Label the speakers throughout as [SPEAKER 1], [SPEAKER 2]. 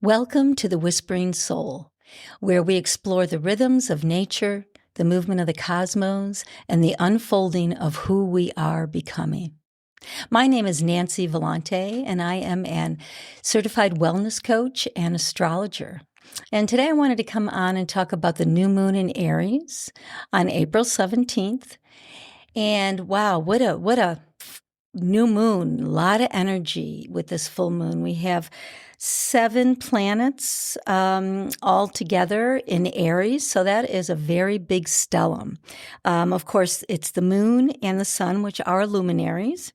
[SPEAKER 1] Welcome to the Whispering Soul, where we explore the rhythms of nature, the movement of the cosmos, and the unfolding of who we are becoming. My name is Nancy Vellante, and I am an certified wellness coach and astrologer. And today I wanted to come on and talk about the new moon in Aries on April 17th. And wow, what a new moon, a lot of energy with this full moon. We have 7 planets all together in Aries, so that is a very big stellium. Of course, it's the moon and the sun, which are luminaries.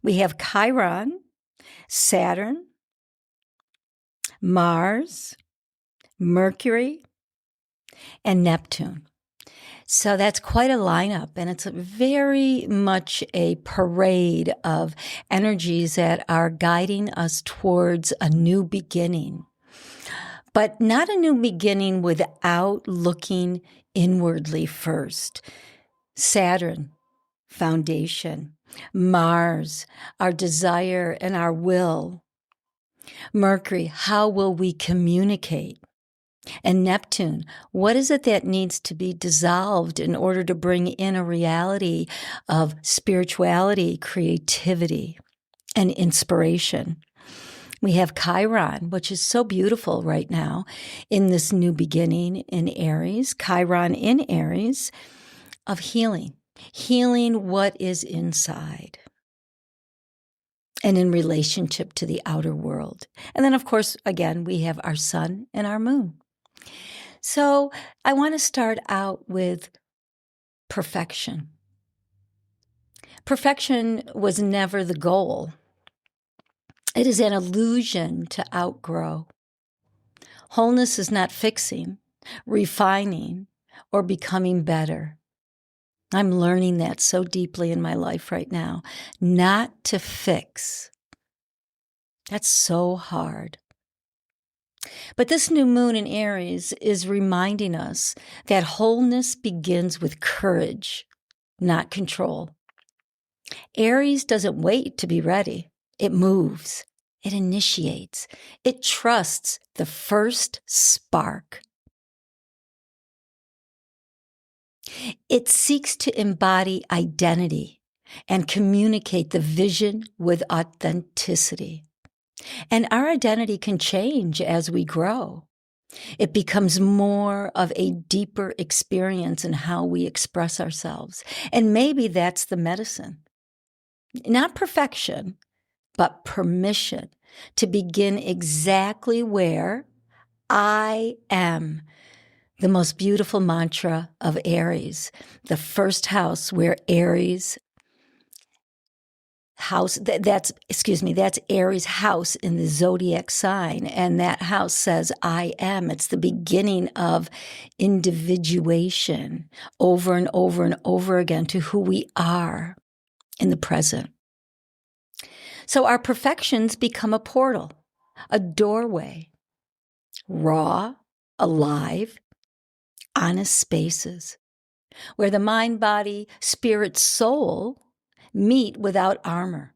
[SPEAKER 1] We have Chiron, Saturn, Mars, Mercury, and Neptune. So that's quite a lineup, and it's very much a parade of energies that are guiding us towards a new beginning. But not a new beginning without looking inwardly first. Saturn, foundation. Mars, our desire and our will. Mercury, how will we communicate? And Neptune, what is it that needs to be dissolved in order to bring in a reality of spirituality, creativity, and inspiration? We have Chiron, which is so beautiful right now in this new beginning in Aries. Chiron in Aries of healing what is inside and in relationship to the outer world. And then, of course, again, we have our sun and our moon. So I want to start out with perfection. Perfection was never the goal. It is an illusion to outgrow. Wholeness is not fixing, refining, or becoming better. I'm learning that so deeply in my life right now. Not to fix. That's so hard. But this new moon in Aries is reminding us that wholeness begins with courage, not control. Aries doesn't wait to be ready. It moves. It initiates. It trusts the first spark. It seeks to embody identity and communicate the vision with authenticity. And our identity can change as we grow. It becomes more of a deeper experience in how we express ourselves. And maybe that's the medicine. Not perfection, but permission to begin exactly where I am. The most beautiful mantra of Aries, the first house where Aries house, that's Aries' house in the zodiac sign. And that house says, I am. It's the beginning of individuation over and over and over again to who we are in the present. So our perfections become a portal, a doorway, raw, alive, honest spaces where the mind, body, spirit, soul meet without armor.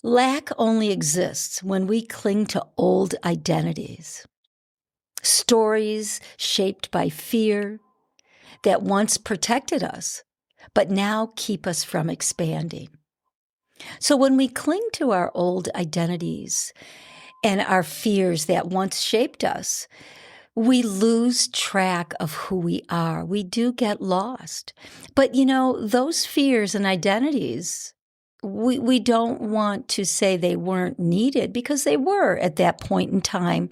[SPEAKER 1] Lack only exists when we cling to old identities, stories shaped by fear that once protected us, but now keep us from expanding. So when we cling to our old identities and our fears that once shaped us, we lose track of who we are. We do get lost. But, those fears and identities, we don't want to say they weren't needed because they were at that point in time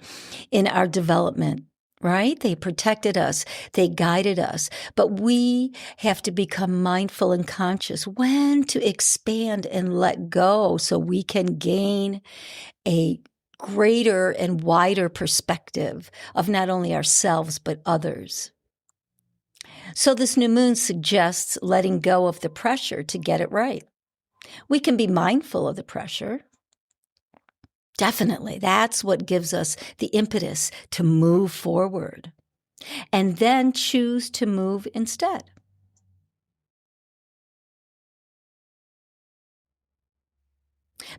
[SPEAKER 1] in our development, right? They protected us. They guided us. But we have to become mindful and conscious when to expand and let go so we can gain a greater and wider perspective of not only ourselves, but others. So this new moon suggests letting go of the pressure to get it right. We can be mindful of the pressure. Definitely. That's what gives us the impetus to move forward and then choose to move instead.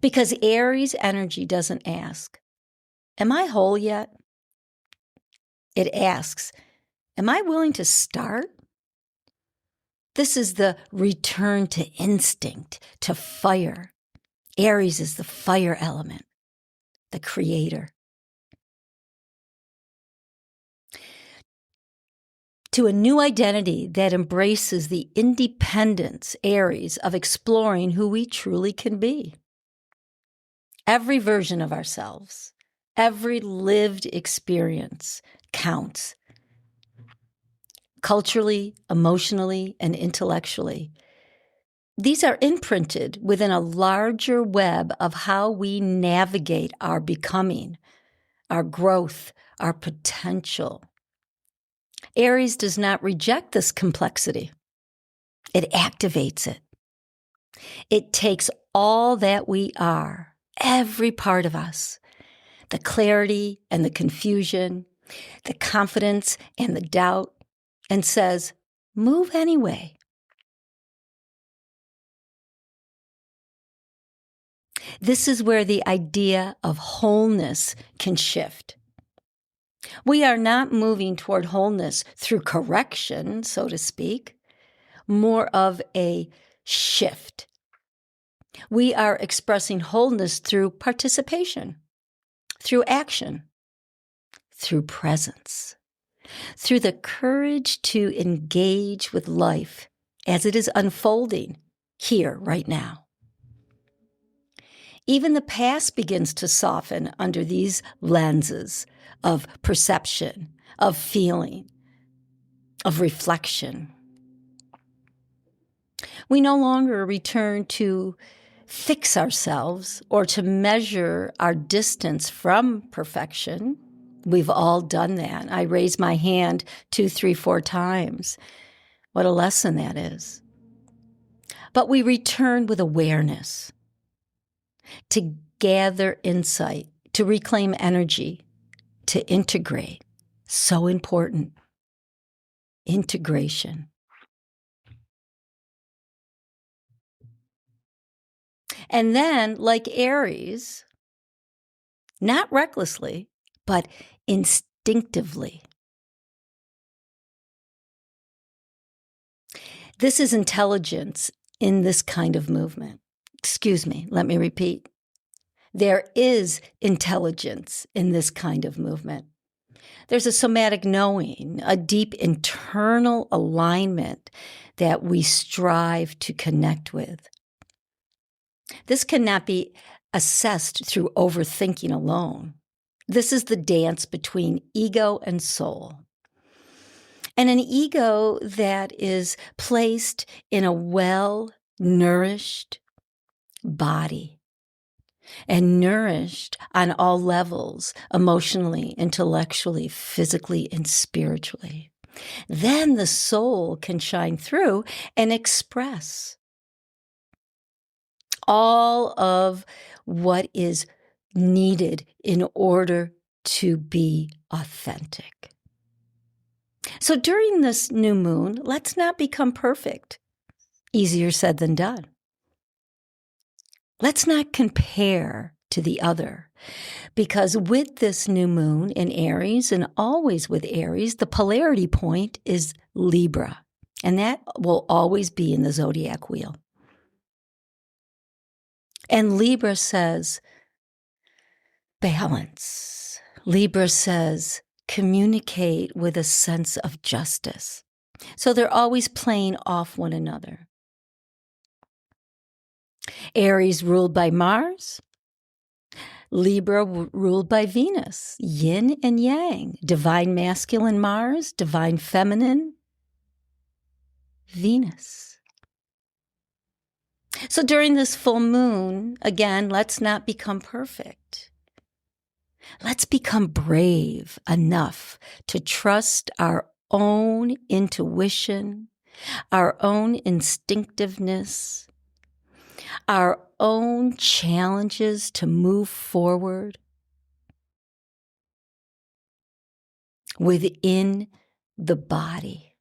[SPEAKER 1] Because Aries energy doesn't ask, am I whole yet? It asks, am I willing to start? This is the return to instinct, to fire. Aries is the fire element, the creator. To a new identity that embraces the independence, Aries, of exploring who we truly can be. Every version of ourselves, every lived experience counts. Culturally, emotionally, and intellectually. These are imprinted within a larger web of how we navigate our becoming, our growth, our potential. Aries does not reject this complexity. It activates it. It takes all that we are, every part of us, the clarity and the confusion, the confidence and the doubt, and says, move anyway. This is where the idea of wholeness can shift. We are not moving toward wholeness through correction, so to speak, more of a shift. We are expressing wholeness through participation, through action, through presence, through the courage to engage with life as it is unfolding here, right now. Even the past begins to soften under these lenses of perception, of feeling, of reflection. We no longer return to fix ourselves or to measure our distance from perfection. We've all done that. I raised my hand 2, 3, 4 times. What a lesson that is. But we return with awareness to gather insight, to reclaim energy, to integrate. So important. Integration. And then, like Aries, not recklessly, but instinctively. This is intelligence in this kind of movement. Excuse me, let me repeat. There is intelligence in this kind of movement. There's a somatic knowing, a deep internal alignment that we strive to connect with. This cannot be assessed through overthinking alone. This is the dance between ego and soul. And an ego that is placed in a well-nourished body and nourished on all levels, emotionally, intellectually, physically, and spiritually. Then the soul can shine through and express all of what is needed in order to be authentic. So during this new moon, let's not become perfect. Easier said than done. Let's not compare to the other, because with this new moon in Aries, and always with Aries, the polarity point is Libra, and that will always be in the zodiac wheel. And Libra says balance. Libra says communicate with a sense of justice. So they're always playing off one another. Aries ruled by Mars, Libra ruled by Venus, yin and yang, divine masculine Mars, divine feminine Venus. So during this full moon, again, let's not become perfect. Let's become brave enough to trust our own intuition, our own instinctiveness, our own challenges to move forward within the body.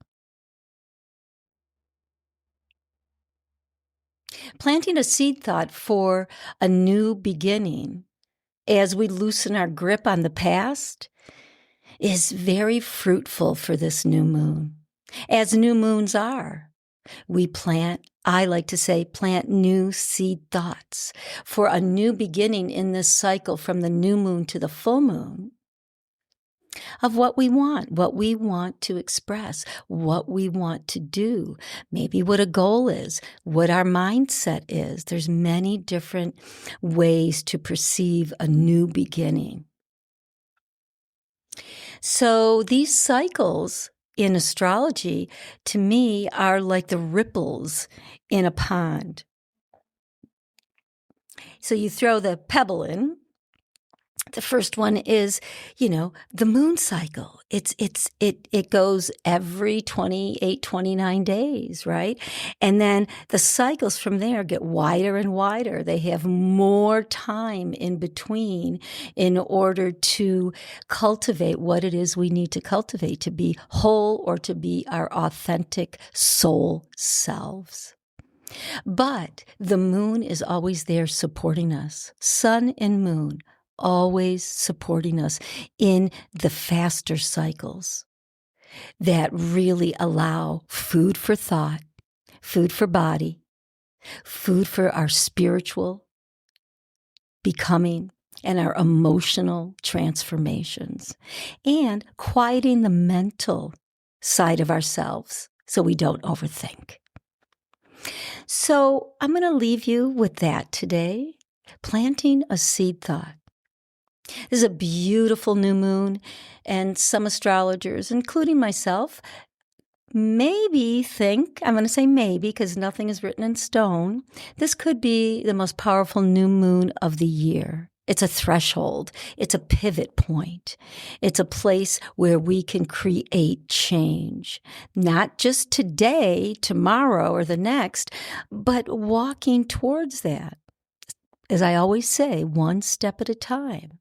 [SPEAKER 1] Planting a seed thought for a new beginning as we loosen our grip on the past is very fruitful for this new moon, as new moons are. We plant, I like to say, plant new seed thoughts for a new beginning in this cycle from the new moon to the full moon of what we want to express, what we want to do, maybe what a goal is, what our mindset is. There's many different ways to perceive a new beginning. So these cycles in astrology, to me, are like the ripples in a pond. So you throw the pebble in. The first one is, the moon cycle. It goes every 28, 29 days, right? And then the cycles from there get wider and wider. They have more time in between in order to cultivate what it is we need to cultivate, to be whole or to be our authentic soul selves. But the moon is always there supporting us. Sun and moon always supporting us in the faster cycles that really allow food for thought, food for body, food for our spiritual becoming and our emotional transformations, and quieting the mental side of ourselves so we don't overthink. So I'm going to leave you with that today, planting a seed thought. This is a beautiful new moon, and some astrologers, including myself, maybe think, I'm going to say maybe because nothing is written in stone, this could be the most powerful new moon of the year. It's a threshold. It's a pivot point. It's a place where we can create change, not just today, tomorrow, or the next, but walking towards that. As I always say, one step at a time.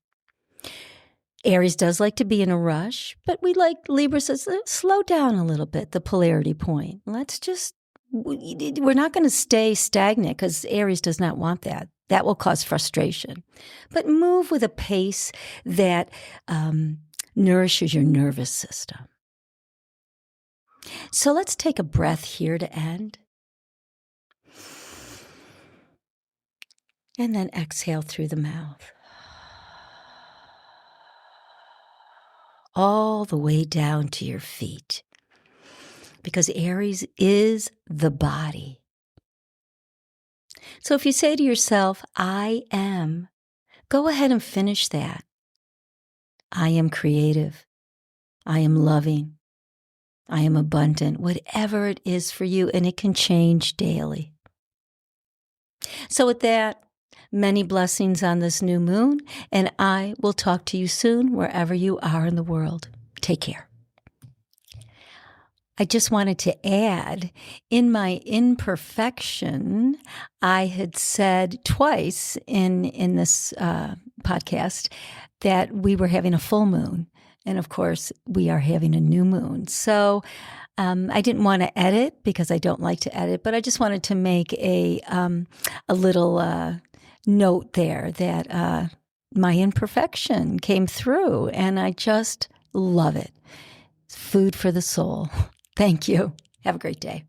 [SPEAKER 1] Aries does like to be in a rush, but Libra says, slow down a little bit, the polarity point. We're not going to stay stagnant because Aries does not want that. That will cause frustration. But move with a pace that nourishes your nervous system. So let's take a breath here to end. And then exhale through the mouth. All the way down to your feet. Because Aries is the body. So if you say to yourself, I am, go ahead and finish that. I am creative. I am loving. I am abundant, whatever it is for you, and it can change daily. So with that, many blessings on this new moon, and I will talk to you soon wherever you are in the world. Take care. I just wanted to add, in my imperfection, I had said twice in this podcast that we were having a full moon. And of course, we are having a new moon. So I didn't want to edit because I don't like to edit, but I just wanted to make a little note there that my imperfection came through, and I just love it. Food for the soul. Thank you. Have a great day.